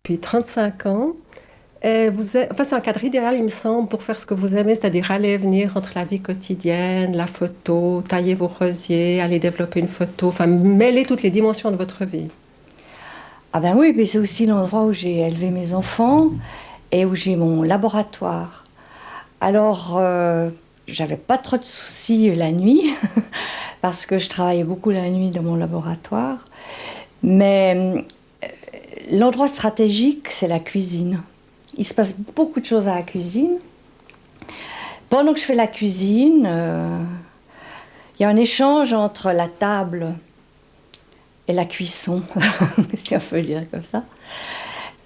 depuis 35 ans. Et enfin, c'est un cadre idéal, il me semble, pour faire ce que vous aimez, c'est-à-dire aller et venir entre la vie quotidienne, la photo, tailler vos rosiers, aller développer une photo, enfin mêler toutes les dimensions de votre vie. Ah ben oui, mais c'est aussi l'endroit où j'ai élevé mes enfants et où j'ai mon laboratoire. Alors, j'avais pas trop de soucis la nuit, parce que je travaillais beaucoup la nuit dans mon laboratoire. Mais l'endroit stratégique, c'est la cuisine. Il se passe beaucoup de choses à la cuisine. Pendant que je fais la cuisine, il y a un échange entre la table et la cuisson, si on peut le dire comme ça.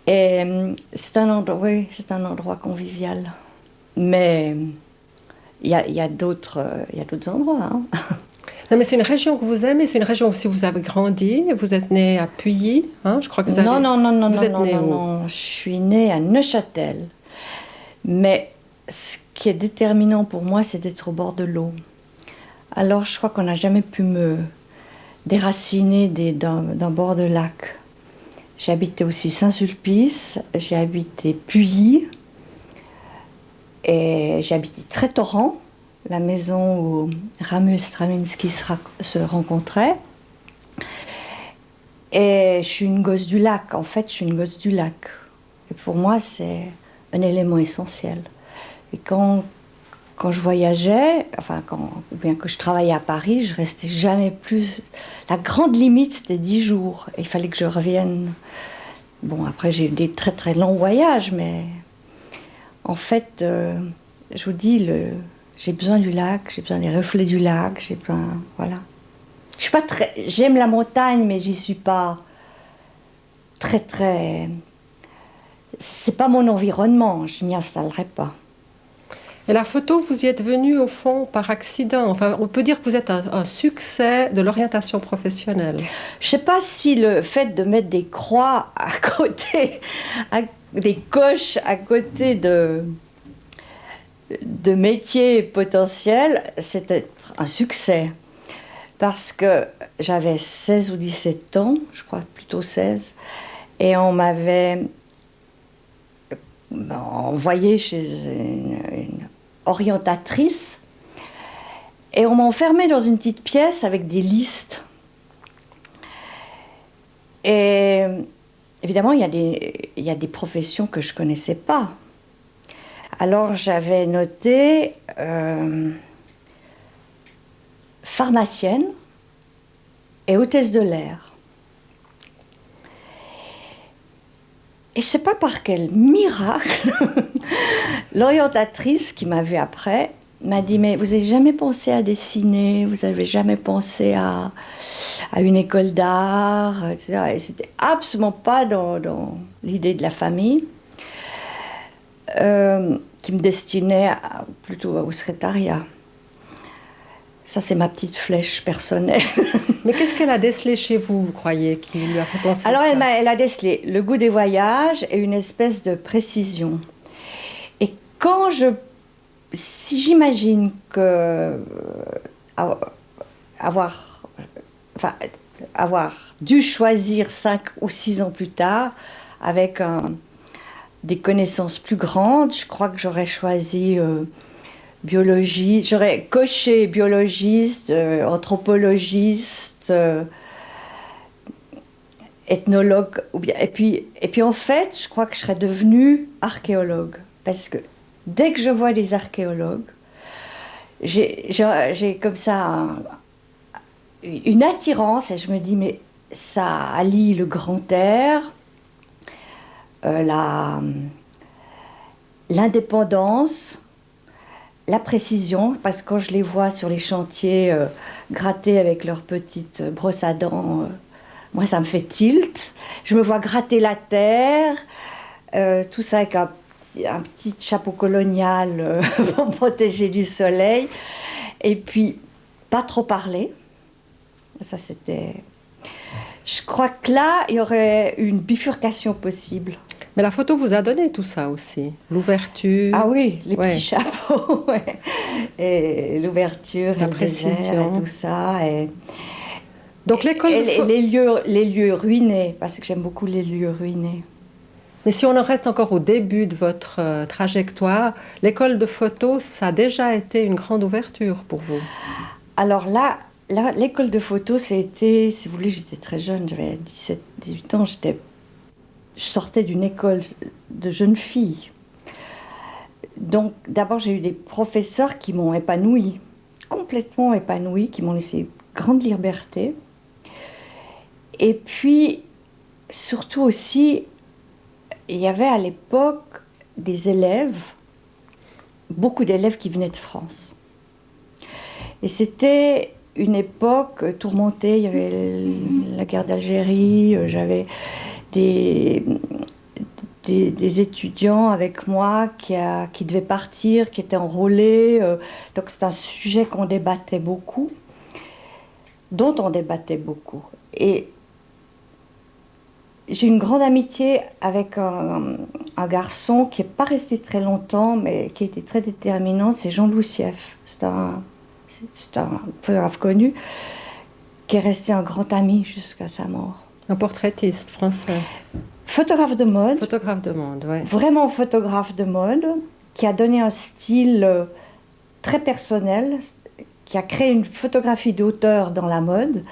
Et c'est un endroit, oui, c'est un endroit convivial. Mais il y a d'autres endroits. Hein. Non, mais c'est une région que vous aimez, c'est une région où si vous avez grandi, vous êtes né à Puyi, hein, je crois que vous Non, avez... non, non, non, Vous non, êtes non, né non, où? non. Je suis née à Neuchâtel. Mais ce qui est déterminant pour moi, c'est d'être au bord de l'eau. Alors, je crois qu'on n'a jamais pu me déraciner d'un bord de lac. J'ai habité aussi Saint-Sulpice, j'ai habité Puyi, et j'ai habité Trétoran, la maison où Ramus Stravinsky se rencontrait. Et je suis une gosse du lac, en fait, je suis une gosse du lac. Et pour moi, c'est un élément essentiel. Et quand je voyageais, enfin, ou bien que je travaillais à Paris, je restais jamais plus. La grande limite, c'était 10 jours. Et il fallait que je revienne. Bon, après, j'ai eu des très très longs voyages, mais en fait, je vous dis, j'ai besoin du lac, j'ai besoin des reflets du lac, j'ai besoin. Voilà. Je suis pas très. J'aime la montagne, mais j'y suis pas très très. C'est pas mon environnement, je m'y installerai pas. Et la photo, vous y êtes venu au fond par accident. Enfin, on peut dire que vous êtes un succès de l'orientation professionnelle. Je sais pas si le fait de mettre des croix à côté, des coches à côté de métiers potentiels, c'était un succès. Parce que j'avais 16 ou 17 ans, je crois plutôt 16, et on m'avait envoyé chez une orientatrice, et on m'a enfermée dans une petite pièce avec des listes. Et évidemment, il y a des professions que je ne connaissais pas. Alors j'avais noté pharmacienne et hôtesse de l'air. Et je ne sais pas par quel miracle, l'orientatrice qui m'a vue après m'a dit « Mais vous n'avez jamais pensé à dessiner, vous n'avez jamais pensé à une école d'art, etc. » Et c'était absolument pas dans l'idée de la famille, qui me destinait plutôt au secrétariat. Ça, c'est ma petite flèche personnelle. Mais qu'est-ce qu'elle a décelé chez vous, vous croyez, qui lui a fait penser Alors, ça? elle a décelé le goût des voyages et une espèce de précision. Et si j'imagine que avoir, enfin, avoir dû choisir 5 ou 6 ans plus tard, avec des connaissances plus grandes, je crois que j'aurais choisi biologiste, j'aurais coché biologiste, anthropologiste, ethnologue, et puis en fait, je crois que je serais devenue archéologue, parce que dès que je vois des archéologues, j'ai comme ça une attirance, et je me dis, mais ça allie le grand air, l'indépendance, la précision, parce que quand je les vois sur les chantiers gratter avec leurs petites brosses à dents, moi ça me fait tilt. Je me vois gratter la terre, tout ça avec un petit chapeau colonial pour me protéger du soleil. Et puis, pas trop parler. Ça, c'était... Je crois que là, il y aurait une bifurcation possible. Mais la photo vous a donné tout ça aussi. L'ouverture, Ah oui, les petits ouais, chapeaux, ouais. Et l'ouverture, la et le désert, et tout précision. ça. Donc l'école Et de photo... les lieux ruinés, parce que j'aime beaucoup les lieux ruinés. Mais si on en reste encore au début de votre trajectoire, l'école de photo, ça a déjà été une grande ouverture pour vous. Alors là, l'école de photo, c'était, si vous voulez, j'étais très jeune, j'avais 17, 18 ans, je sortais d'une école de jeunes filles. Donc d'abord, j'ai eu des professeurs qui m'ont épanouie, complètement épanouie, qui m'ont laissé grande liberté. Et puis, surtout aussi, il y avait à l'époque des élèves, beaucoup d'élèves qui venaient de France. Et c'était une époque tourmentée, il y avait la guerre d'Algérie, j'avais des, des étudiants avec moi qui devaient partir, qui étaient enrôlés. Donc c'est un sujet qu'on débattait beaucoup, dont on débattait beaucoup. Et j'ai une grande amitié avec un garçon qui n'est pas resté très longtemps, mais qui était très déterminant, c'est Jean-Louis Sieff. C'est un photographe connu, qui est resté un grand ami jusqu'à sa mort. Un portraitiste français. Photographe de mode. Photographe de mode, oui. Vraiment photographe de mode, qui a donné un style très personnel, qui a créé une photographie d'auteur dans la mode,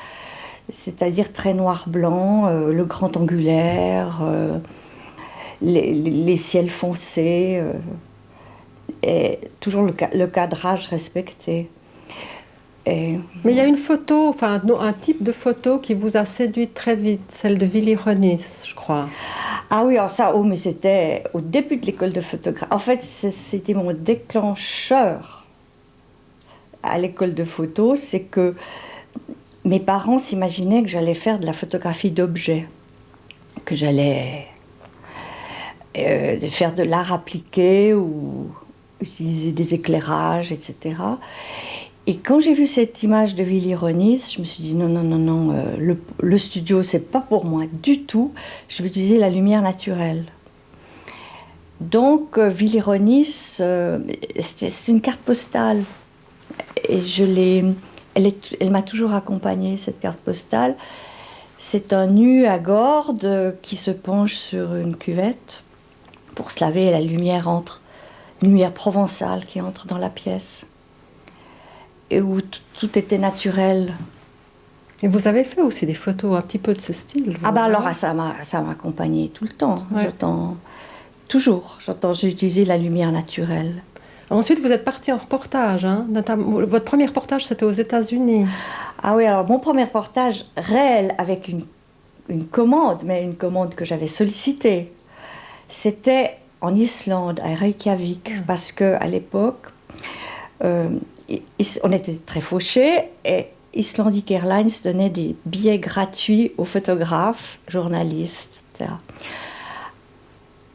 c'est-à-dire très noir-blanc, le grand angulaire, les ciels foncés, et toujours le cadrage respecté. Mais il y a une photo, enfin un type de photo qui vous a séduite très vite, celle de Willy Ronis, je crois. Ah oui, alors ça, oh, mais c'était au début de l'école de photographie. En fait, c'était mon déclencheur à l'école de photo, c'est que mes parents s'imaginaient que j'allais faire de la photographie d'objets, que j'allais faire de l'art appliqué ou utiliser des éclairages, etc. Et quand j'ai vu cette image de Willy Ronis, je me suis dit non, non, non, non, le studio, c'est pas pour moi du tout. Je vais utiliser la lumière naturelle. Donc, Willy Ronis, c'est une carte postale. Et elle m'a toujours accompagnée, cette carte postale. C'est un nu à gordes qui se penche sur une cuvette pour se laver et la lumière entre, une lumière provençale qui entre dans la pièce. Et où tout était naturel. Et vous avez fait aussi des photos un petit peu de ce style. Ah ben alors ça m'a accompagnée tout le temps. Ouais. J'ai utilisé la lumière naturelle. Ensuite, vous êtes parti en reportage. Hein, votre premier reportage, c'était aux États-Unis. Ah oui, alors mon premier reportage réel avec une commande, mais une commande que j'avais sollicitée, c'était en Islande, à Reykjavik, parce qu'à l'époque, on était très fauchés et Icelandic Airlines donnait des billets gratuits aux photographes, journalistes, etc.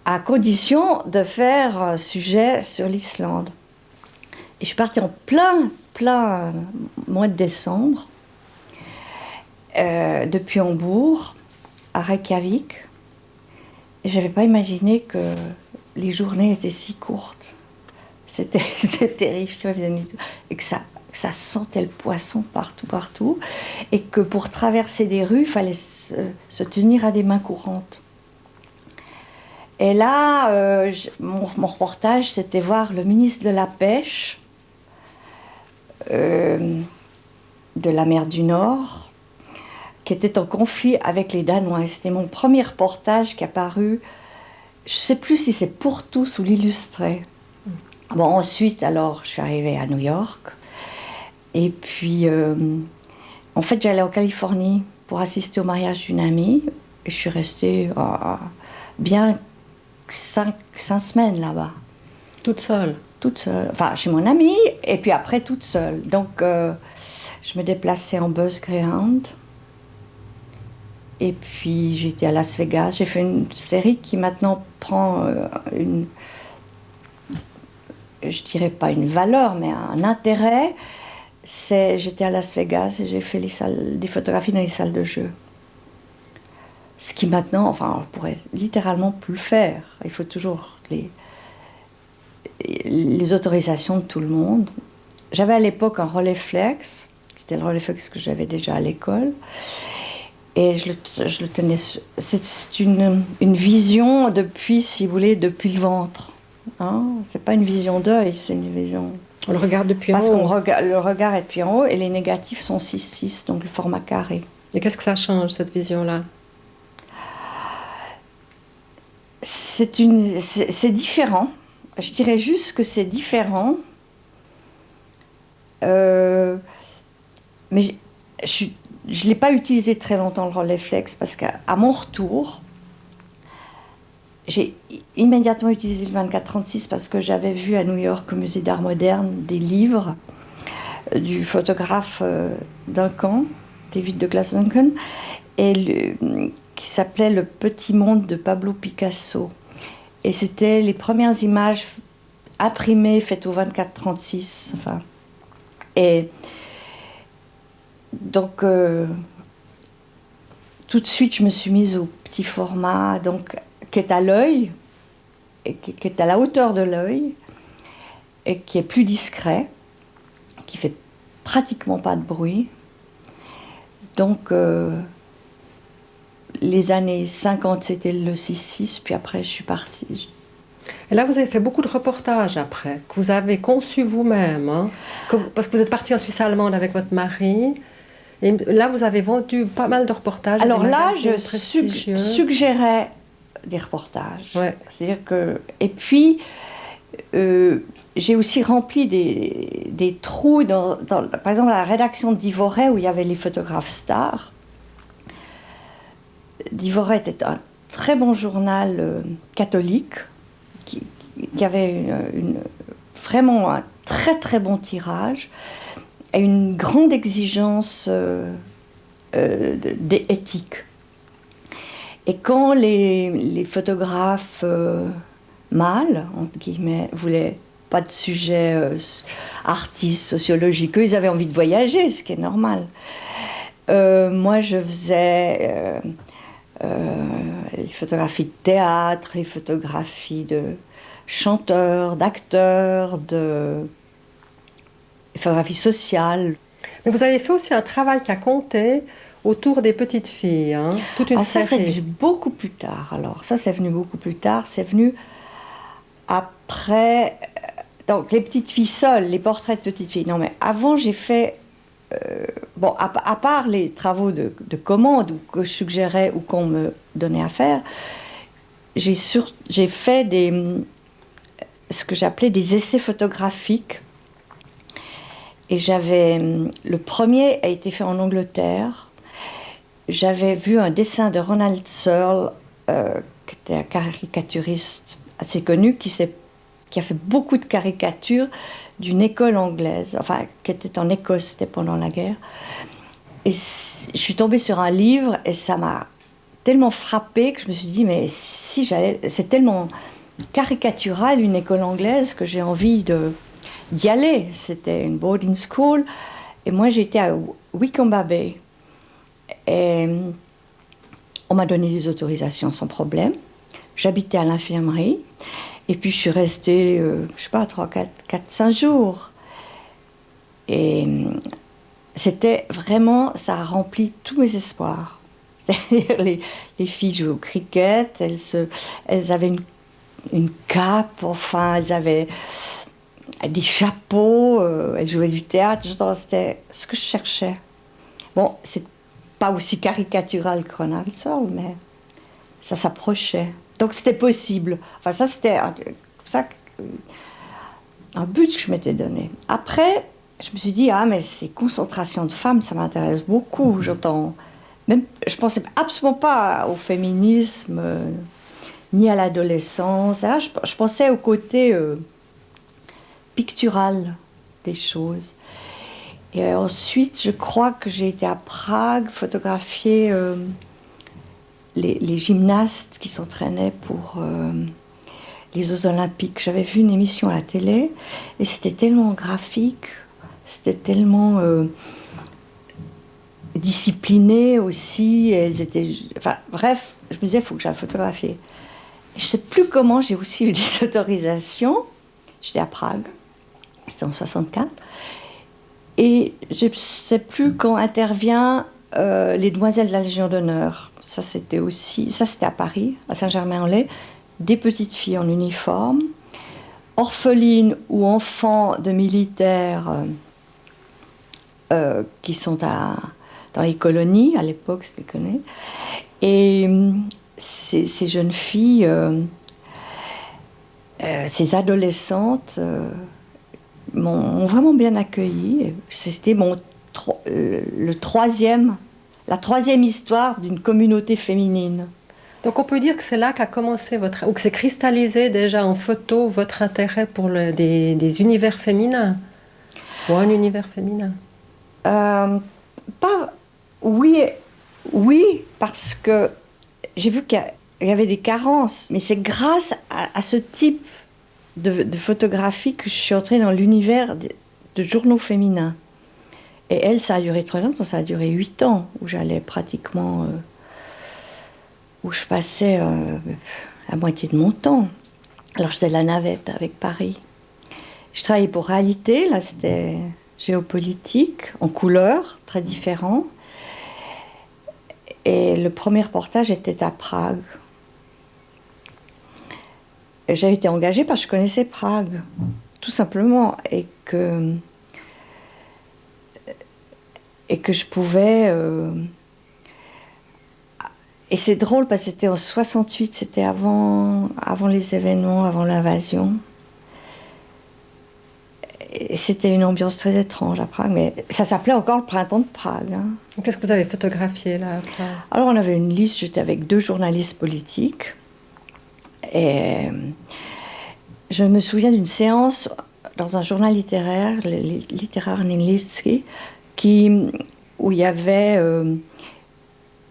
À condition de faire un sujet sur l'Islande. Et je suis partie en plein mois de décembre, depuis Hambourg à Reykjavik. Et je n'avais pas imaginé que les journées étaient si courtes. C'était terrible, et que ça sentait le poisson partout, et que pour traverser des rues, il fallait se tenir à des mains courantes. Et là, mon reportage, c'était voir le ministre de la Pêche de la mer du Nord, qui était en conflit avec les Danois. C'était mon premier reportage qui a paru, je ne sais plus si c'est pour tous ou l'Illustré. Bon, ensuite, alors, je suis arrivée à New York. Et puis, en fait, j'allais en Californie pour assister au mariage d'une amie. Et je suis restée bien 5 semaines là-bas. Toute seule? Toute seule. Enfin, chez mon amie, et puis après, toute seule. Donc, je me déplaçais en bus Greyhound. Et puis, j'étais à Las Vegas. J'ai fait une série qui maintenant prend je dirais pas une valeur, mais un intérêt. J'étais à Las Vegas et j'ai fait des photographies dans les salles de jeu. Ce qui maintenant, enfin, on pourrait littéralement plus le faire. Il faut toujours les autorisations de tout le monde. J'avais à l'époque un Rolleiflex, c'était le Rolleiflex que j'avais déjà à l'école. Et je le tenais. C'est une vision depuis, si vous voulez, depuis le ventre. Hein, c'est pas une vision d'œil, c'est une vision. On le regarde depuis en Parce haut. le regard est depuis en haut et les négatifs sont 6-6, donc le format carré. Et qu'est-ce que ça change, cette vision-là? C'est différent. Je dirais juste que c'est différent. Mais je ne l'ai pas utilisé très longtemps, le réflexe, parce qu'à mon retour, j'ai immédiatement utilisé le 24-36 parce que j'avais vu à New York, au Musée d'Art moderne, des livres du photographe Duncan, David Douglas Duncan, qui s'appelait Le Petit Monde de Pablo Picasso. Et c'était les premières images imprimées, faites au 24-36. Enfin, et donc, tout de suite, je me suis mise au petit format, donc, qui est à l'œil, et qui est à la hauteur de l'œil, et qui est plus discret, qui fait pratiquement pas de bruit. Donc, les années 50, c'était le 6-6, puis après, je suis partie. Et là, vous avez fait beaucoup de reportages après, que vous avez conçus vous-même, hein, parce que vous êtes partie en Suisse allemande avec votre mari. Et là, vous avez vendu pas mal de reportages. Alors là, je suggérais des reportages. Ouais. C'est-à-dire que... Et puis, j'ai aussi rempli des trous, par exemple, à la rédaction de Divoret, où il y avait les photographes stars. Divoret était un très bon journal catholique, qui avait vraiment un très très bon tirage, et une grande exigence d'éthique. Et quand les photographes mâles, entre guillemets, voulaient pas de sujet artiste, sociologique, eux, ils avaient envie de voyager, ce qui est normal. Moi, je faisais les photographies de théâtre, les photographies de chanteurs, d'acteurs, les photographies sociales. Mais vous avez fait aussi un travail qui a compté autour des petites filles, hein, toute une série. Ça, c'est venu beaucoup plus tard. Alors, ça, c'est venu beaucoup plus tard. C'est venu après... Donc, les petites filles seules, les portraits de petites filles. Non, mais avant, j'ai fait... bon, à part les travaux de commande ou que je suggérais ou qu'on me donnait à faire, j'ai fait ce que j'appelais des essais photographiques. Et le premier a été fait en Angleterre. J'avais vu un dessin de Ronald Searle, qui était un caricaturiste assez connu, qui a fait beaucoup de caricatures d'une école anglaise, enfin, qui était en Écosse, c'était pendant la guerre. Et je suis tombée sur un livre et ça m'a tellement frappée que je me suis dit, mais si c'est tellement caricatural, une école anglaise, que j'ai envie d'y aller. C'était une boarding school. Et moi, j'étais à Wycombe Bay. Et on m'a donné des autorisations sans problème. J'habitais à l'infirmerie. Et puis, je suis restée, je ne sais pas, 3, 4, 5 jours. Et c'était vraiment, ça a rempli tous mes espoirs. C'est-à-dire, les filles jouaient au cricket, elles avaient une cape, enfin, elles avaient des chapeaux, elles jouaient du théâtre. C'était ce que je cherchais. Bon, c'est pas aussi caricatural que Ronald Searle, mais ça s'approchait. Donc c'était possible. Enfin, ça, c'était un but que je m'étais donné. Après, je me suis dit, ah, mais ces concentrations de femmes, ça m'intéresse beaucoup. Je pensais absolument pas au féminisme, ni à l'adolescence. Je pensais au côté pictural des choses. Et ensuite, je crois que j'ai été à Prague photographier les gymnastes qui s'entraînaient pour les Jeux Olympiques. J'avais vu une émission à la télé et c'était tellement graphique, c'était tellement discipliné aussi. Elles étaient, enfin, bref, je me disais, il faut que j'aille photographier. Je ne sais plus comment j'ai aussi eu des autorisations. J'étais à Prague, c'était en 64. Et je ne sais plus quand intervient Les Demoiselles de la Légion d'honneur. Ça, c'était à Paris, à Saint-Germain-en-Laye. Des petites filles en uniforme, orphelines ou enfants de militaires qui sont dans les colonies, à l'époque, je les connais. Et ces jeunes filles, ces adolescentes, m'ont vraiment bien accueillie. C'était la troisième histoire d'une communauté féminine. Donc on peut dire que c'est là qu'a commencé ou que s'est cristallisé déjà en photo votre intérêt pour des univers féminins, pour un univers féminin. Oui, parce que j'ai vu qu'il y avait des carences, mais c'est grâce à ce type de photographie que je suis entrée dans l'univers de journaux féminins. Et elle, ça a duré très longtemps, ça a duré 8 ans, où j'allais pratiquement... où je passais la moitié de mon temps. Alors je faisais la navette avec Paris. Je travaillais pour Réalité, là c'était géopolitique, en couleurs, très différents. Et le premier reportage était à Prague. J'avais été engagée parce que je connaissais Prague, tout simplement, et que je pouvais... Et c'est drôle parce que c'était en 68, c'était avant les événements, avant l'invasion. Et c'était une ambiance très étrange à Prague, mais ça s'appelait encore le printemps de Prague. Hein. Qu'est-ce que vous avez photographié là après ? Alors on avait une liste, j'étais avec 2 journalistes politiques. Et je me souviens d'une séance dans un journal littéraire, littéraire Nilitsky, où il y avait...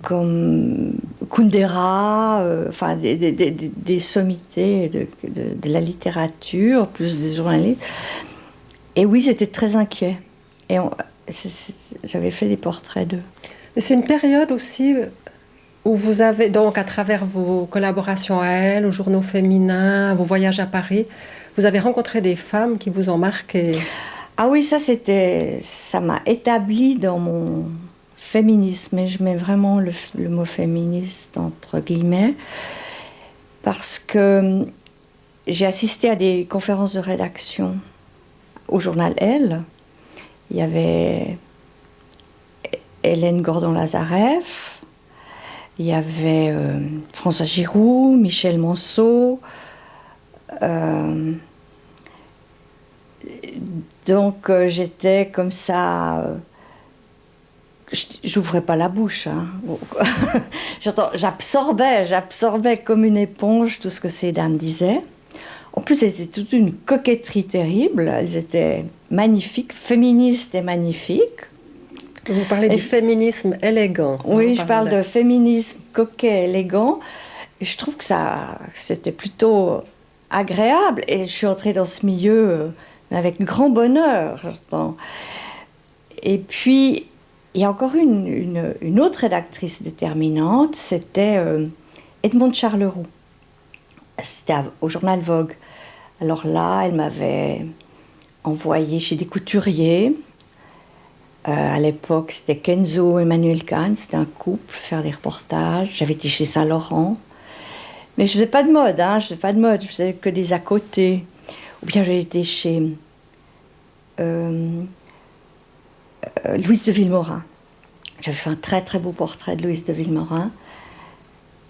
comme Kundera, enfin des sommités de la littérature, plus des journalistes. Et oui, j'étais très inquiet. Et j'avais fait des portraits d'eux. Mais c'est une période aussi où vous avez, donc à travers vos collaborations à Elle, aux journaux féminins, vos voyages à Paris, vous avez rencontré des femmes qui vous ont marqué. Ah oui, ça m'a établi dans mon féminisme, et je mets vraiment le mot féministe entre guillemets, parce que j'ai assisté à des conférences de rédaction au journal Elle. Il y avait Hélène Gordon-Lazareff, il y avait François Giroud, Michel Monceau. Donc j'étais comme ça... J'ouvrais pas la bouche. Hein. J'absorbais comme une éponge tout ce que ces dames disaient. En plus, elles étaient toute une coquetterie terrible. Elles étaient magnifiques, féministes et magnifiques. Vous parlez du féminisme élégant. Oui, je parle de féminisme coquet, élégant. Et je trouve que c'était plutôt agréable. Et je suis entrée dans ce milieu avec grand bonheur. Et puis... il y a encore une autre rédactrice déterminante, c'était Edmonde Charleroux. C'était au journal Vogue. Alors là, elle m'avait envoyée chez des couturiers. À l'époque, c'était Kenzo et Emmanuel Kahn, c'était un couple, faire des reportages. J'avais été chez Saint-Laurent. Mais je faisais pas de mode, je faisais que des à côté. Ou bien j'ai été chez... Louise de Villemorin. J'avais fait un très très beau portrait de Louise de Villemorin.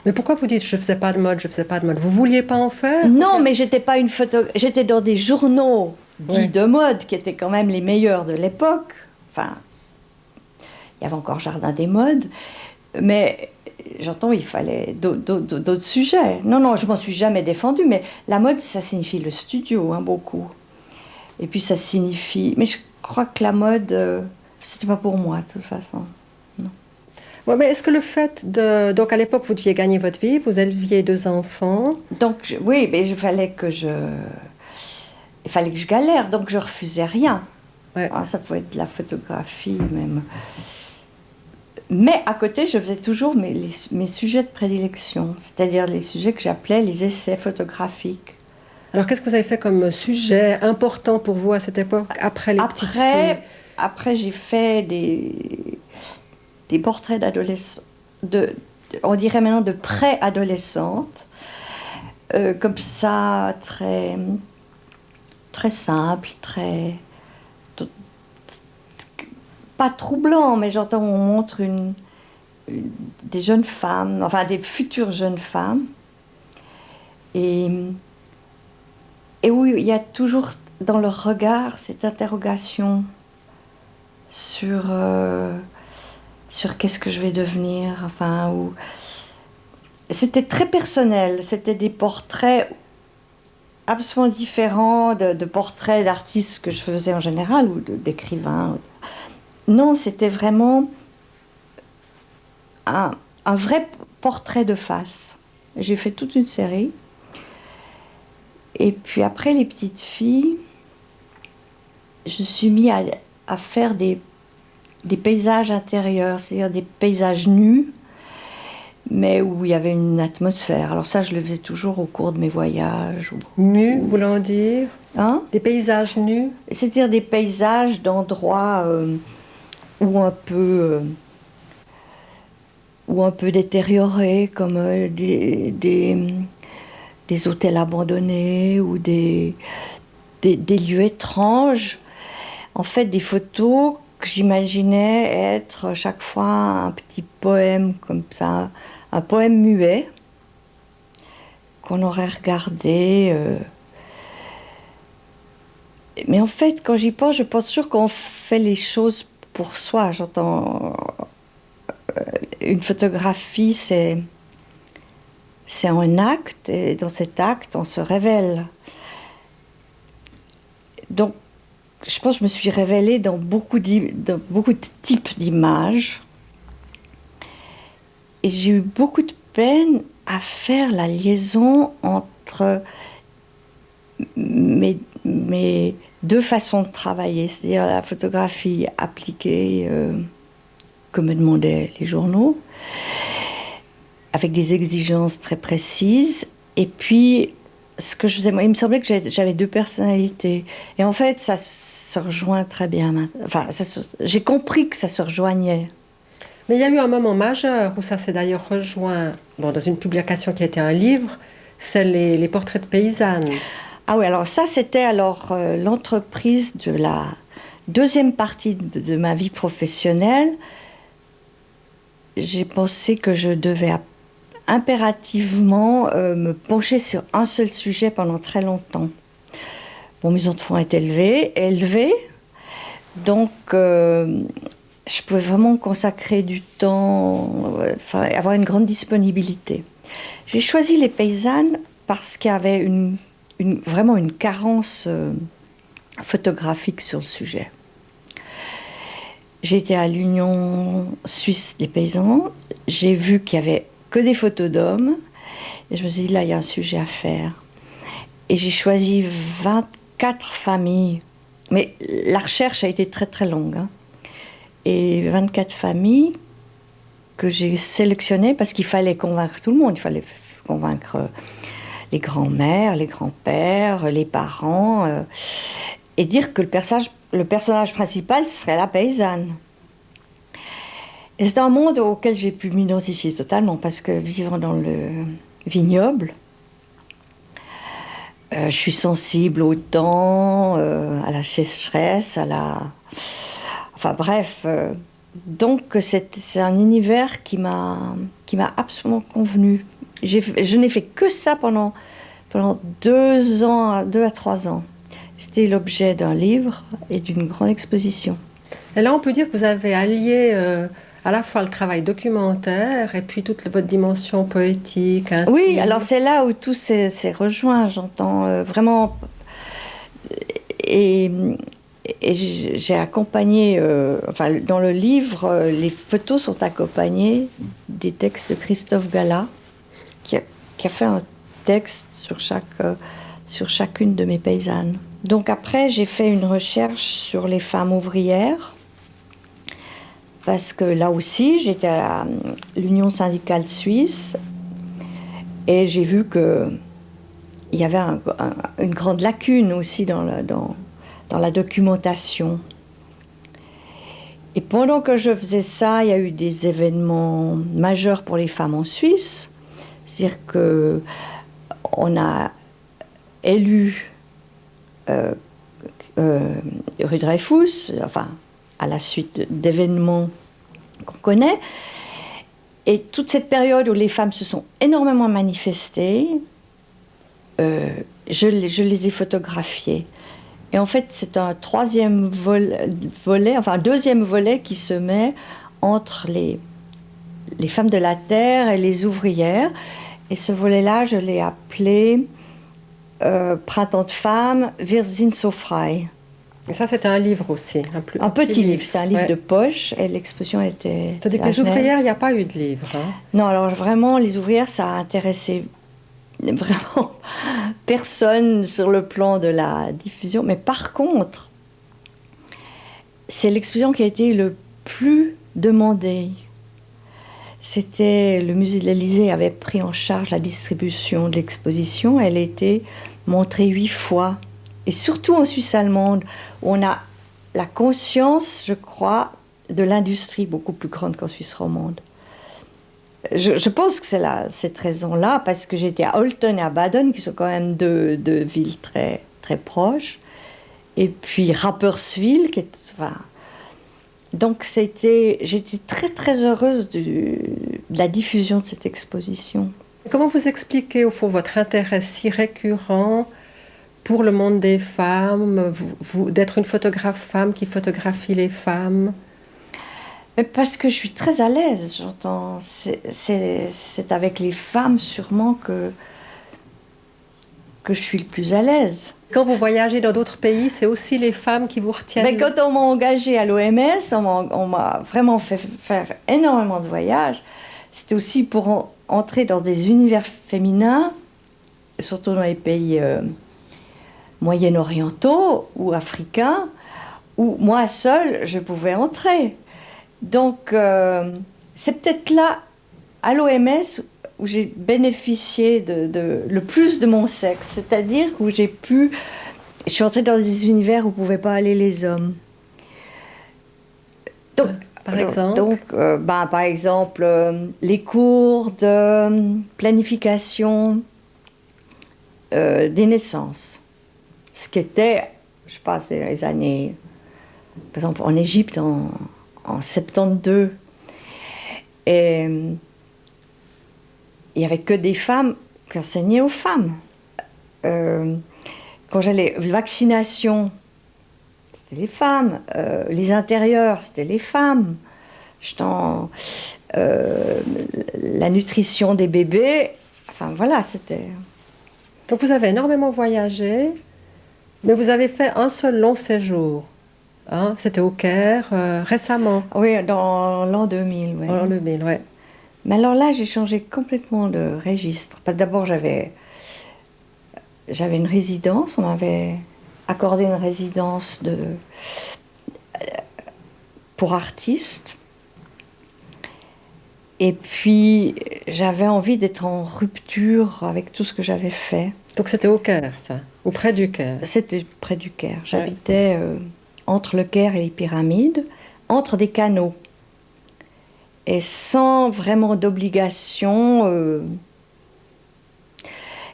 Mais pourquoi vous dites je faisais pas de mode, je faisais pas de mode? Vous vouliez pas en faire? Non, mais j'étais pas une j'étais dans des journaux dits de mode qui étaient quand même les meilleurs de l'époque. Enfin, il y avait encore Jardin des modes, mais j'entends il fallait d'autres sujets. Non, je m'en suis jamais défendue, mais la mode ça signifie le studio, beaucoup. Et puis ça signifie, mais je crois que la mode c'était pas pour moi de toute façon. Non. Ouais, mais est-ce que le fait de... Donc à l'époque, vous deviez gagner votre vie, vous éleviez 2 enfants. Donc oui, mais il fallait que je galère, donc je refusais rien. Ouais. Alors, ça pouvait être de la photographie même. Mais à côté, je faisais toujours mes sujets de prédilection, c'est-à-dire les sujets que j'appelais les essais photographiques. Alors qu'est-ce que vous avez fait comme sujet important pour vous à cette époque, après les petites filles? Après, j'ai fait des portraits d'adolescents, on dirait maintenant de pré-adolescentes, comme ça, très, très simple, très... pas troublant, mais j'entends, on montre des jeunes femmes, enfin des futures jeunes femmes, et où il y a toujours dans leur regard cette interrogation sur qu'est-ce que je vais devenir, enfin, c'était très personnel, c'était des portraits absolument différents de portraits d'artistes que je faisais en général, ou d'écrivains. Non, c'était vraiment un vrai portrait de face. J'ai fait toute une série. Et puis après les petites filles, je suis mis à faire des paysages intérieurs, c'est-à-dire des paysages nus, mais où il y avait une atmosphère. Alors ça, je le faisais toujours au cours de mes voyages. Nus, voulant dire Hein? des paysages nus. C'est-à-dire des paysages d'endroits où un peu détériorés, comme des hôtels abandonnés ou des lieux étranges. En fait, des photos que j'imaginais être chaque fois un petit poème comme ça, un poème muet qu'on aurait regardé. Mais en fait, quand j'y pense, je pense toujours qu'on fait les choses pour soi. J'entends une photographie, c'est un acte, et dans cet acte, on se révèle. Donc, je pense que je me suis révélée dans beaucoup de types d'images. Et j'ai eu beaucoup de peine à faire la liaison entre mes deux façons de travailler, c'est-à-dire la photographie appliquée que me demandaient les journaux, avec des exigences très précises, et puis ce que je faisais, moi, il me semblait que j'avais deux personnalités. Et en fait, ça se rejoint très bien. Enfin, j'ai compris que ça se rejoignait. Mais il y a eu un moment majeur où ça s'est d'ailleurs rejoint, bon, dans une publication qui a été un livre, c'est les portraits de paysannes. Ah oui, alors ça, c'était l'entreprise de la deuxième partie de ma vie professionnelle. J'ai pensé que je devais impérativement me pencher sur un seul sujet pendant très longtemps. Bon, mes enfants étaient élevés, donc je pouvais vraiment consacrer du temps, avoir une grande disponibilité. J'ai choisi les paysannes parce qu'il y avait vraiment une carence photographique sur le sujet. J'ai été à l'Union suisse des paysans, j'ai vu qu'il n'y avait que des photos d'hommes, et je me suis dit, là, il y a un sujet à faire. Et j'ai choisi 24 familles, mais la recherche a été très très longue, hein. Et 24 familles que j'ai sélectionnées parce qu'il fallait convaincre tout le monde, il fallait convaincre les grands-mères, les grands-pères, les parents, et dire que le personnage principal serait la paysanne. Et c'est un monde auquel j'ai pu m'identifier totalement, parce que vivant dans le vignoble, je suis sensible au temps, à la sécheresse, enfin bref, donc c'est un univers qui m'a absolument convenu. Je n'ai fait que ça pendant 2 ans, 2 à 3 ans. C'était l'objet d'un livre et d'une grande exposition. Et là, on peut dire que vous avez allié à la fois le travail documentaire et puis toute votre dimension poétique, intime. Oui, alors c'est là où tout s'est rejoint, j'entends vraiment. Et j'ai accompagné, enfin dans le livre, les photos sont accompagnées des textes de Christophe Gala, qui a fait un texte sur chacune de mes paysannes. Donc après, j'ai fait une recherche sur les femmes ouvrières, parce que là aussi, j'étais à l'Union syndicale suisse, et j'ai vu qu'il y avait une grande lacune aussi dans la documentation. Et pendant que je faisais ça, il y a eu des événements majeurs pour les femmes en Suisse. C'est-à-dire qu'on a élu euh, rue Dreyfus, enfin, à la suite d'événements qu'on connaît. Et toute cette période où les femmes se sont énormément manifestées, je les ai photographiées. Et en fait, c'est un un deuxième volet qui se met entre les femmes de la terre et les ouvrières. Et ce volet-là, je l'ai appelé Printemps de femmes, Wir sind so frei. Et ça, c'était un livre aussi, Un petit livre, c'est un livre ouais. de poche, et l'exposition était... Tandis que les ouvrières, il n'y a pas eu de livre. Hein. Non, alors vraiment, les ouvrières, ça a intéressé vraiment personne sur le plan de la diffusion. Mais par contre, c'est l'exposition qui a été le plus demandée. C'était le musée de l'Élysée avait pris en charge la distribution de l'exposition. Elle a été montrée 8 fois. Et surtout en Suisse allemande, où on a la conscience, je crois, de l'industrie beaucoup plus grande qu'en Suisse romande. Je pense que c'est cette raison-là, parce que j'étais à Olten et à Baden, qui sont quand même deux villes très, très proches. Et puis Rapperswil, qui est... Enfin, donc j'étais très, très heureuse de la diffusion de cette exposition. Comment vous expliquez, au fond, votre intérêt si récurrent pour le monde des femmes, d'être une photographe femme qui photographie les femmes? Mais parce que je suis très à l'aise, j'entends. C'est avec les femmes sûrement que je suis le plus à l'aise. Quand vous voyagez dans d'autres pays, c'est aussi les femmes qui vous retiennent? Mais quand on m'a engagée à l'OMS, on m'a vraiment fait faire énormément de voyages. C'était aussi pour entrer dans des univers féminins, surtout dans les pays moyen-orientaux ou africains, où moi seule, je pouvais entrer. Donc, c'est peut-être là, à l'OMS, où j'ai bénéficié le plus de mon sexe. C'est-à-dire où je suis entrée dans des univers où ne pouvaient pas aller les hommes. Donc, par exemple, par exemple, les cours de planification des naissances. Ce qui était, je ne sais pas, c'est les années... Par exemple, en Égypte, en 72. Et il n'y avait que des femmes qui enseignaient aux femmes. Quand j'allais vaccination, c'était les femmes. Les intérieurs, c'était les femmes. La nutrition des bébés, enfin voilà, c'était... Donc vous avez énormément voyagé, mais vous avez fait un seul long séjour. Hein, c'était au Caire, récemment. Oui, dans l'an 2000. Ouais. En l'an 2000, oui. Mais alors là, j'ai changé complètement de registre. D'abord, j'avais une résidence, on m'avait accordé une résidence pour artistes. Et puis, j'avais envie d'être en rupture avec tout ce que j'avais fait. Donc c'était au Caire, ça? Ou près du Caire? C'était près du Caire. J'habitais entre le Caire et les pyramides, entre des canaux. Et sans vraiment d'obligation.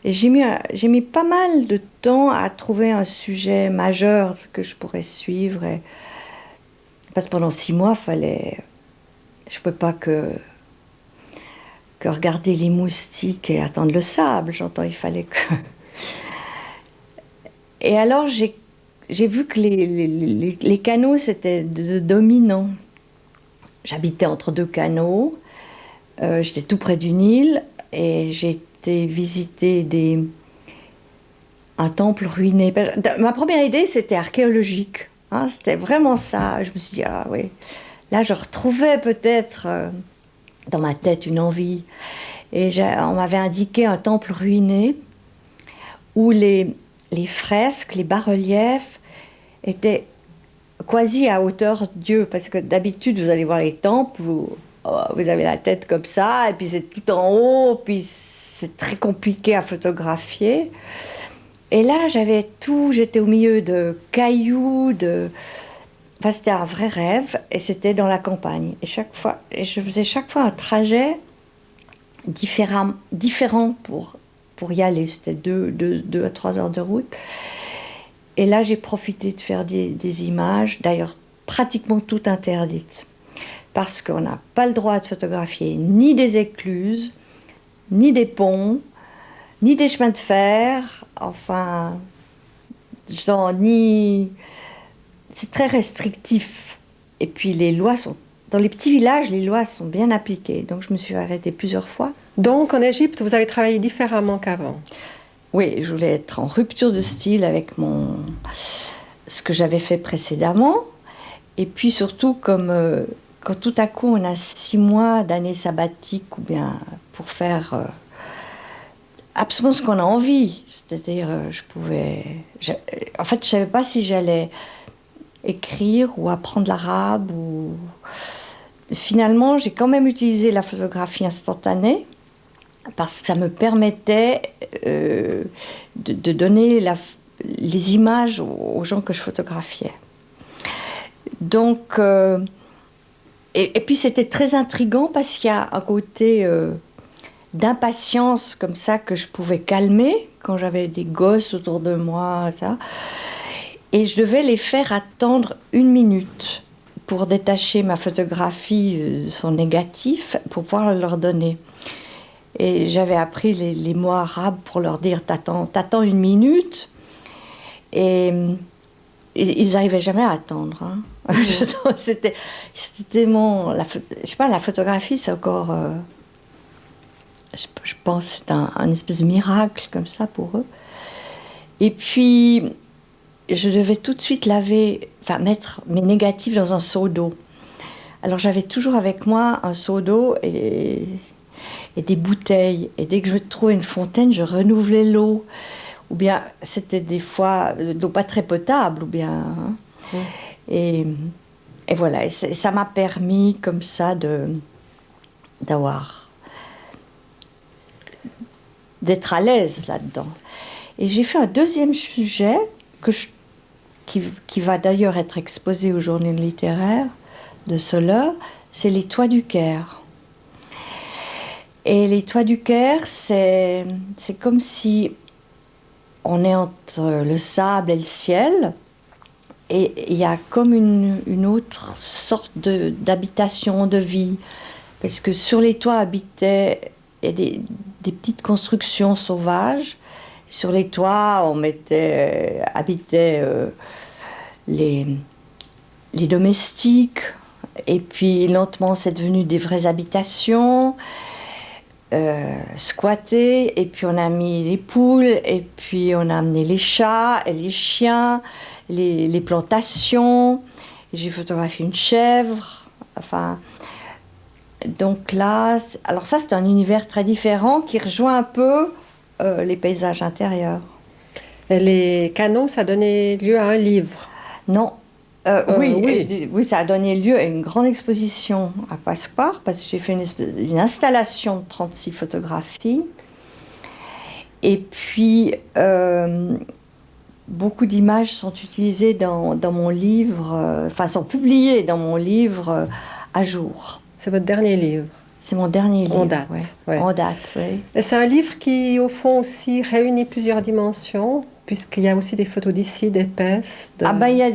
Et j'ai mis pas mal de temps à trouver un sujet majeur que je pourrais suivre. Parce que pendant 6 mois, je ne pouvais pas que regarder les moustiques et attendre le sable. J'entends, il fallait que... Et alors, j'ai vu que les canaux, c'était dominant. J'habitais entre 2 canaux, j'étais tout près du Nil, et j'ai été visiter un temple ruiné. Ma première idée, c'était archéologique. Hein, c'était vraiment ça. Je me suis dit, ah oui, là, je retrouvais peut-être dans ma tête une envie. Et on m'avait indiqué un temple ruiné où les fresques, les bas-reliefs étaient quasi à hauteur Dieu, parce que d'habitude vous allez voir les temples où vous avez la tête comme ça et puis c'est tout en haut, puis c'est très compliqué à photographier. Et là j'avais tout, j'étais au milieu de cailloux, Enfin, c'était un vrai rêve et c'était dans la campagne. Et je faisais chaque fois un trajet différent pour y aller. C'était 2 à 3 heures de route. Et là, j'ai profité de faire des images, d'ailleurs pratiquement toutes interdites. Parce qu'on n'a pas le droit de photographier ni des écluses, ni des ponts, ni des chemins de fer, enfin, genre, ni... C'est très restrictif. Et puis les lois sont... Dans les petits villages, les lois sont bien appliquées. Donc je me suis arrêtée plusieurs fois. Donc en Égypte, vous avez travaillé différemment qu'avant. Oui, je voulais être en rupture de style avec ce que j'avais fait précédemment. Et puis surtout, quand tout à coup on a 6 mois d'année sabbatique, ou bien pour faire absolument ce qu'on a envie. C'est-à-dire, en fait, je ne savais pas si j'allais écrire ou apprendre l'arabe. Finalement, j'ai quand même utilisé la photographie instantanée parce que ça me permettait de donner les images aux gens que je photographiais. Donc, et puis c'était très intriguant parce qu'il y a un côté d'impatience comme ça que je pouvais calmer quand j'avais des gosses autour de moi, ça. Et je devais les faire attendre 1 minute pour détacher ma photographie de son négatif pour pouvoir leur donner. Et j'avais appris les mots arabes pour leur dire t'attends 1 minute. Et ils n'arrivaient jamais à attendre. Hein. C'était tellement... Je sais pas, la photographie, c'est encore... je pense que c'est un espèce de miracle comme ça pour eux. Et puis, je devais tout de suite mettre mes négatifs dans un seau d'eau. Alors j'avais toujours avec moi un seau d'eau et des bouteilles. Et dès que je trouvais une fontaine, je renouvelais l'eau. Ou bien c'était des fois d'eau pas très potable, ou bien... Hein. Et voilà, et ça m'a permis comme ça d'être à l'aise là-dedans. Et j'ai fait un deuxième sujet qui va d'ailleurs être exposé aux Journées littéraires de Soleure, c'est les toits du Caire. Et les toits du Caire, c'est comme si on est entre le sable et le ciel, et il y a comme une autre sorte d'habitation, de vie. Parce que sur les toits habitaient des petites constructions sauvages. Sur les toits, habitaient les domestiques. Et puis lentement, c'est devenu des vraies habitations. Squattées. Et puis on a mis les poules. Et puis on a amené les chats et les chiens. Les plantations. J'ai photographié une chèvre. Enfin... Donc là, alors ça c'est un univers très différent qui rejoint un peu les paysages intérieurs. Et les canaux, ça donnait lieu à un livre. Non, oui, ça a donné lieu à une grande exposition à Pasquare parce que j'ai fait une installation de 36 photographies. Et puis, beaucoup d'images sont utilisées dans mon livre, sont publiées dans mon livre à jour. C'est votre dernier livre. C'est mon dernier livre. En date. Ouais. Ouais. En date, oui. Et c'est un livre qui, au fond, aussi réunit plusieurs dimensions, puisqu'il y a aussi des photos d'ici, d'épaisse. Il y a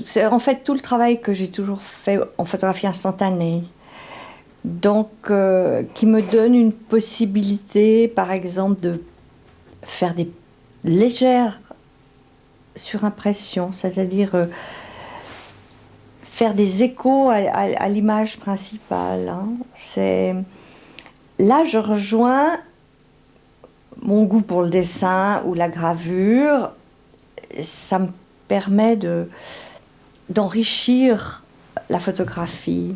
c'est en fait tout le travail que j'ai toujours fait en photographie instantanée. Donc, qui me donne une possibilité, par exemple, de faire des légères surimpressions, c'est-à-dire... faire des échos à l'image principale. Hein. Là, je rejoins mon goût pour le dessin ou la gravure. Ça me permet d'enrichir la photographie.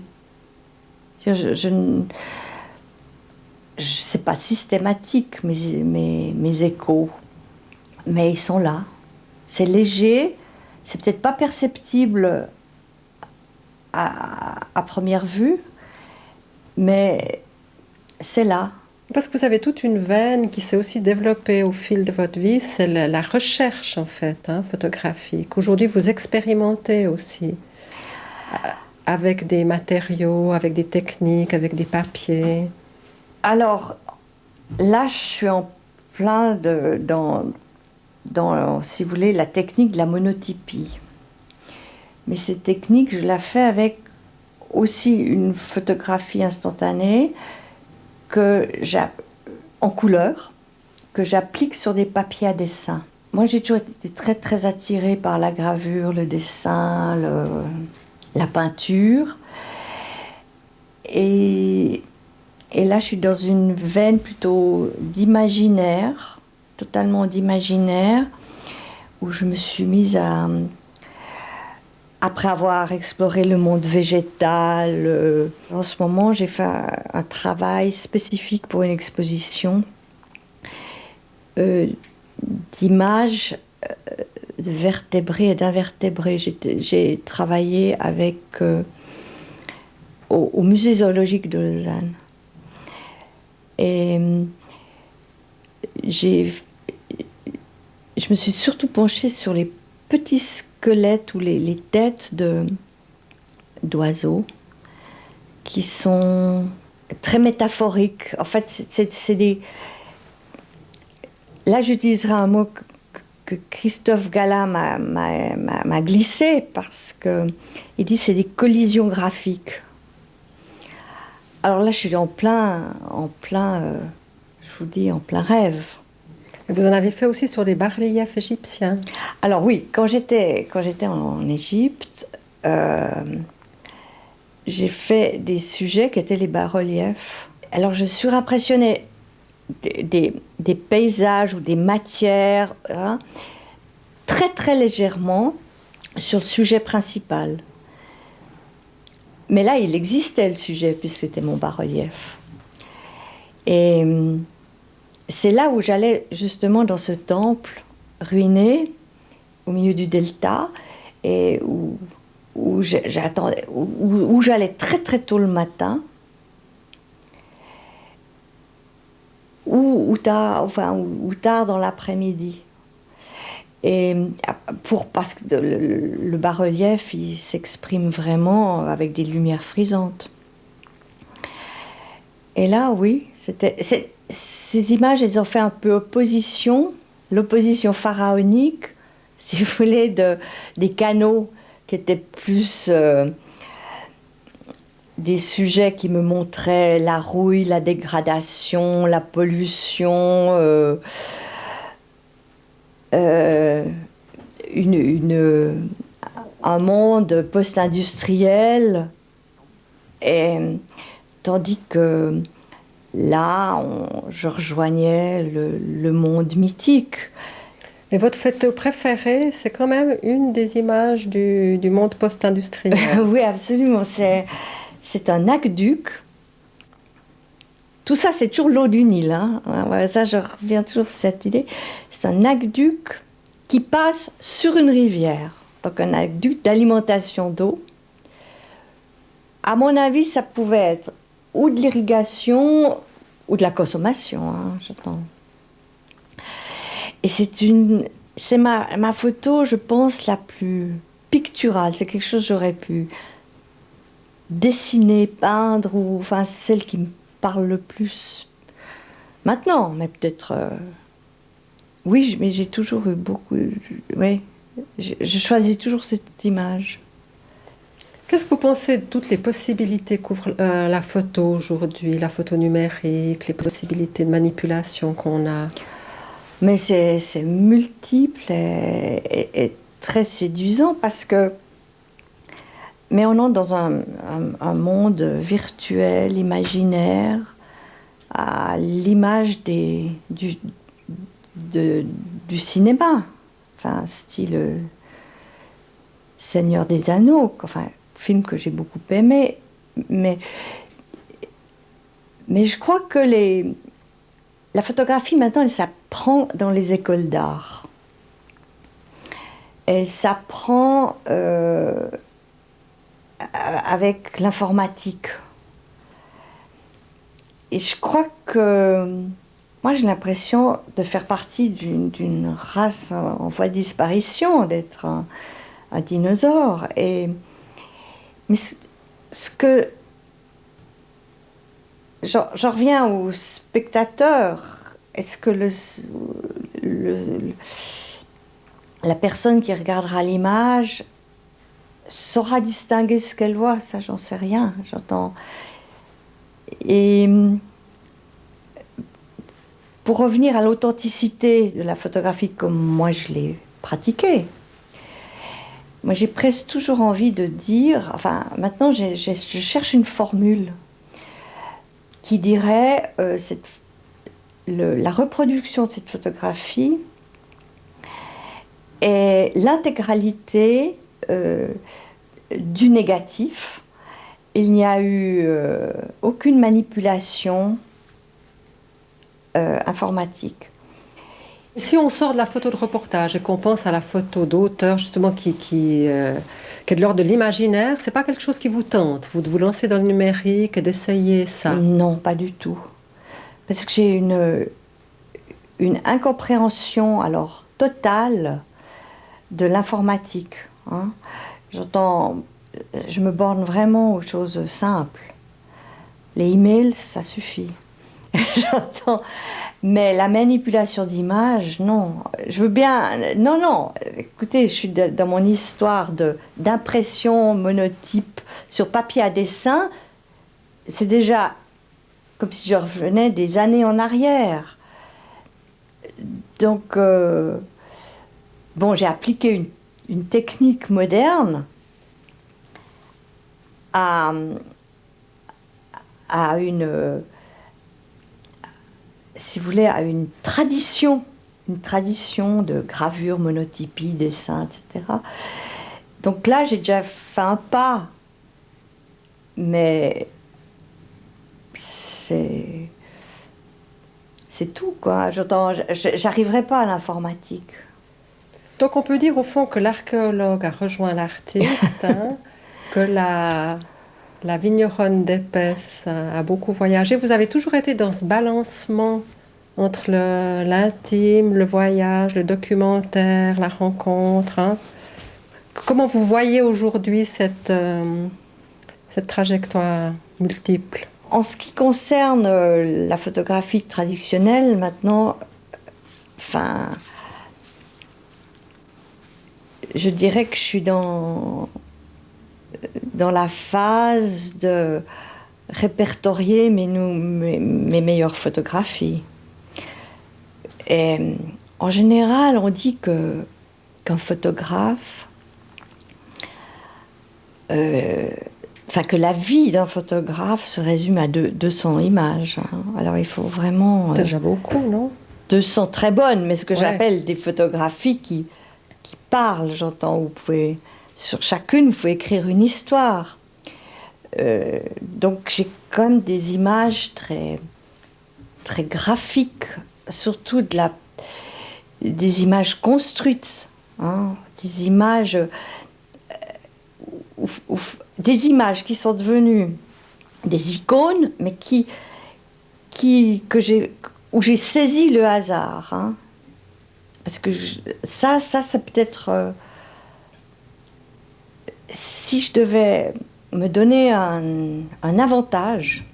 C'est pas systématique, mes échos, mais ils sont là. C'est léger, c'est peut-être pas perceptible à première vue, mais c'est là. Parce que vous avez toute une veine qui s'est aussi développée au fil de votre vie, c'est la recherche en fait, photographique. Aujourd'hui, vous expérimentez aussi. avec des matériaux, avec des techniques, avec des papiers? Alors, là, je suis en plein dans, si vous voulez, la technique de la monotypie. Mais cette technique, je la fais avec aussi une photographie instantanée en couleur que j'applique sur des papiers à dessin. Moi, j'ai toujours été très très attirée par la gravure, le dessin, la peinture. Et là, je suis dans une veine plutôt d'imaginaire, totalement d'imaginaire, où je me suis mise à, après avoir exploré le monde végétal, en ce moment, j'ai fait un travail spécifique pour une exposition d'images de vertébrés et d'invertébrés. J'ai travaillé avec, au musée zoologique de Lausanne. Et je me suis surtout penchée sur les petits squelettes ou les têtes d'oiseaux qui sont très métaphoriques. En fait, c'est des... Là, j'utiliserai un mot que Christophe Gala m'a glissé parce qu'il dit que c'est des collisions graphiques. Alors là, je suis en plein, je vous dis, en plein rêve. Et vous en avez fait aussi sur des bas-reliefs égyptiens? Alors oui, quand j'étais en Égypte, j'ai fait des sujets qui étaient les bas-reliefs. Alors je surimpressionnais des paysages ou des matières, hein, très très légèrement sur le sujet principal. Mais là, il existait le sujet, puisque c'était mon bas-relief. Et c'est là où j'allais justement dans ce temple ruiné, au milieu du delta, et où j'allais très très tôt le matin, ou tard dans l'après-midi. Et parce que le bas-relief, il s'exprime vraiment avec des lumières frisantes. Et là, oui, ces images, elles ont fait un peu l'opposition pharaonique, si vous voulez, des canaux qui étaient plus des sujets qui me montraient la rouille, la dégradation, la pollution, un monde post-industriel, tandis que là, je rejoignais le monde mythique. Et votre photo préférée, c'est quand même une des images du monde post-industriel. Oui, absolument. C'est un aqueduc. Tout ça, c'est toujours l'eau du Nil. Hein. Ouais, ça, je reviens toujours sur cette idée. C'est un aqueduc qui passe sur une rivière. Donc un aqueduc d'alimentation d'eau. À mon avis, ça pouvait être ou de l'irrigation ou de la consommation. Hein, j'entends. Et c'est ma photo, je pense, la plus picturale. C'est quelque chose que j'aurais pu dessiner, peindre, ou enfin celle qui me parle le plus maintenant, mais peut-être oui, mais j'ai toujours eu beaucoup, oui, je choisis toujours cette image. Qu'est-ce que vous pensez de toutes les possibilités qu'ouvre la photo aujourd'hui, la photo numérique, les possibilités de manipulation qu'on a? Mais c'est multiple et très séduisant parce que mais on entre dans un monde virtuel, imaginaire, à l'image du cinéma, enfin, style Seigneur des Anneaux, enfin, film que j'ai beaucoup aimé, mais je crois que la photographie, maintenant, elle s'apprend dans les écoles d'art. Elle s'apprend avec l'informatique. Et je crois que moi j'ai l'impression de faire partie d'une race en voie de disparition, d'être un dinosaure. Et Mais ce que... J'en reviens au spectateur. Est-ce que la personne qui regardera l'image saura distinguer ce qu'elle voit? Ça, j'en sais rien. J'entends. Et pour revenir à l'authenticité de la photographie comme moi je l'ai pratiquée, moi j'ai presque toujours envie de dire, enfin maintenant je cherche une formule qui dirait la reproduction de cette photographie est l'intégralité du négatif. Il n'y a eu aucune manipulation informatique. Si on sort de la photo de reportage et qu'on pense à la photo d'auteur, justement, qui est de l'ordre de l'imaginaire, c'est pas quelque chose qui vous tente, vous de vous lancer dans le numérique et d'essayer ça? Non, pas du tout. Parce que j'ai une incompréhension alors totale de l'informatique. Hein. Je me borne vraiment aux choses simples. Les emails, ça suffit. J'entends. Mais la manipulation d'images, non. Je veux bien... Non, non. Écoutez, je suis dans mon histoire d'impression monotype sur papier à dessin. C'est déjà comme si je revenais des années en arrière. Donc, bon, j'ai appliqué une technique moderne à une... si vous voulez, à une tradition de gravure, monotypie, dessin, etc. Donc là, j'ai déjà fait un pas, mais c'est tout, quoi. J'arriverai pas à l'informatique. Donc on peut dire au fond que l'archéologue a rejoint l'artiste, hein, que la vigneronne d'épaisse a beaucoup voyagé. Vous avez toujours été dans ce balancement entre l'intime, le voyage, le documentaire, la rencontre. Hein. Comment vous voyez aujourd'hui cette trajectoire multiple? En ce qui concerne la photographie traditionnelle, maintenant, enfin, je dirais que je suis dans la phase de répertorier mes meilleures photographies. Et en général, on dit qu'un photographe, que la vie d'un photographe se résume à 200 images. Hein. Alors il faut vraiment... C'est déjà beaucoup, non? 200 très bonnes, mais ce que Ouais. j'appelle des photographies qui parlent, j'entends. Vous pouvez, sur chacune, vous pouvez écrire une histoire. Donc j'ai quand même des images très, très graphiques, surtout des images construites, hein, des images... des images qui sont devenues des icônes, mais où j'ai saisi le hasard. Hein. Parce que ça peut être... si je devais me donner un avantage,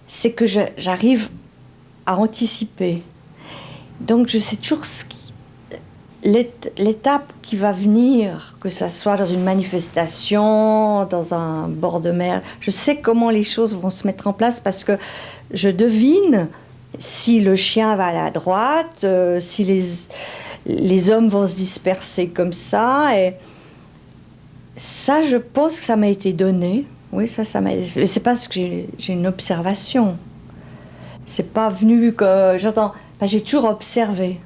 c'est que j'arrive à anticiper. Donc je sais toujours l'étape qui va venir, que ça soit dans une manifestation, dans un bord de mer, je sais comment les choses vont se mettre en place parce que je devine si le chien va aller à droite, si les hommes vont se disperser comme ça. Et ça, je pense que ça m'a été donné. Oui, ça m'a... C'est parce que j'ai une observation. C'est pas venu que... J'entends... Enfin, j'ai toujours observé.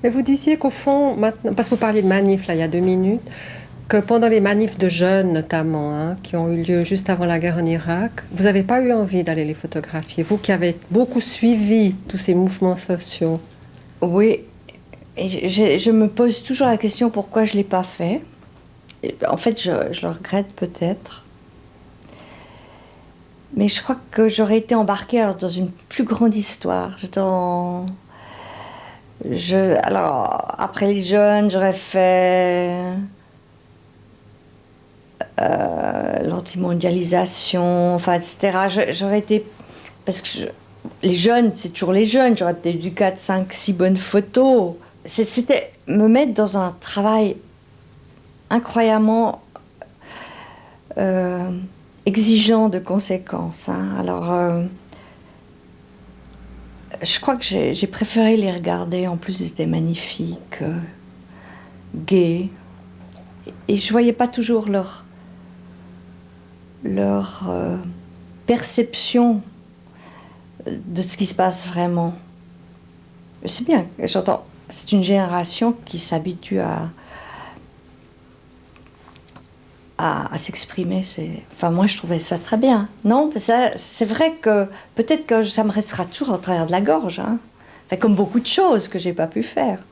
Mais vous disiez qu'au fond, maintenant, parce que vous parliez de manifs là, il y a 2 minutes, que pendant les manifs de jeunes notamment, hein, qui ont eu lieu juste avant la guerre en Irak, vous n'avez pas eu envie d'aller les photographier, vous qui avez beaucoup suivi tous ces mouvements sociaux. Oui, et je me pose toujours la question pourquoi je ne l'ai pas fait. Et en fait, je le regrette peut-être. Mais je crois que j'aurais été embarquée alors, dans une plus grande histoire. Alors, après les jeunes, j'aurais fait l'antimondialisation, enfin, etc. J'aurais été... Parce que les jeunes, c'est toujours les jeunes, j'aurais peut-être eu 4, 5, 6 bonnes photos. C'était me mettre dans un travail incroyablement exigeant de conséquences. Hein. Alors, je crois que j'ai préféré les regarder. En plus, ils étaient magnifiques, gais. Et je voyais pas toujours leur perception de ce qui se passe vraiment. C'est bien, j'entends. C'est une génération qui s'habitue à s'exprimer. Enfin, moi, je trouvais ça très bien. Non, c'est vrai que peut-être que ça me restera toujours au travers de la gorge. Hein. Enfin, comme beaucoup de choses que j'ai pas pu faire.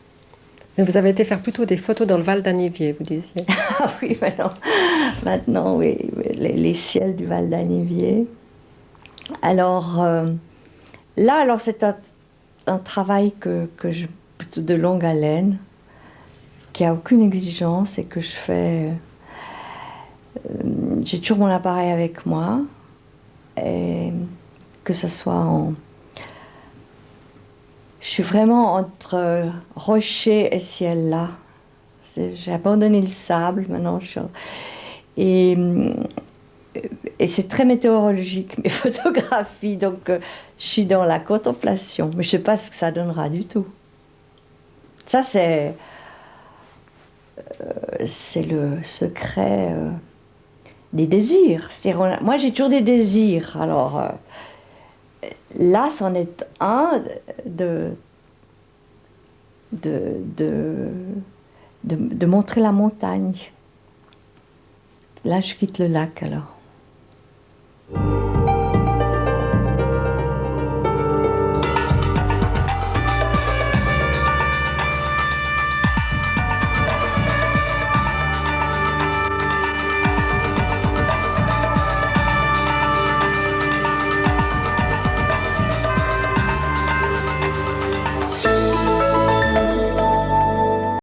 Mais vous avez été faire plutôt des photos dans le Val d'Annévier, vous disiez. Ah oui, maintenant oui, les ciels du Val d'Annévier. Alors, là, c'est un travail plutôt de longue haleine, qui a aucune exigence et que je fais. J'ai toujours mon appareil avec moi, et que ce soit en. Je suis vraiment entre rocher et ciel là. J'ai abandonné le sable, maintenant et c'est très météorologique, mes photographies, donc je suis dans la contemplation, mais je ne sais pas ce que ça donnera du tout. Ça, c'est le secret des désirs. C'est-à-dire, moi, j'ai toujours des désirs. Alors, là, c'en est un de montrer la montagne. Là, je quitte le lac, alors.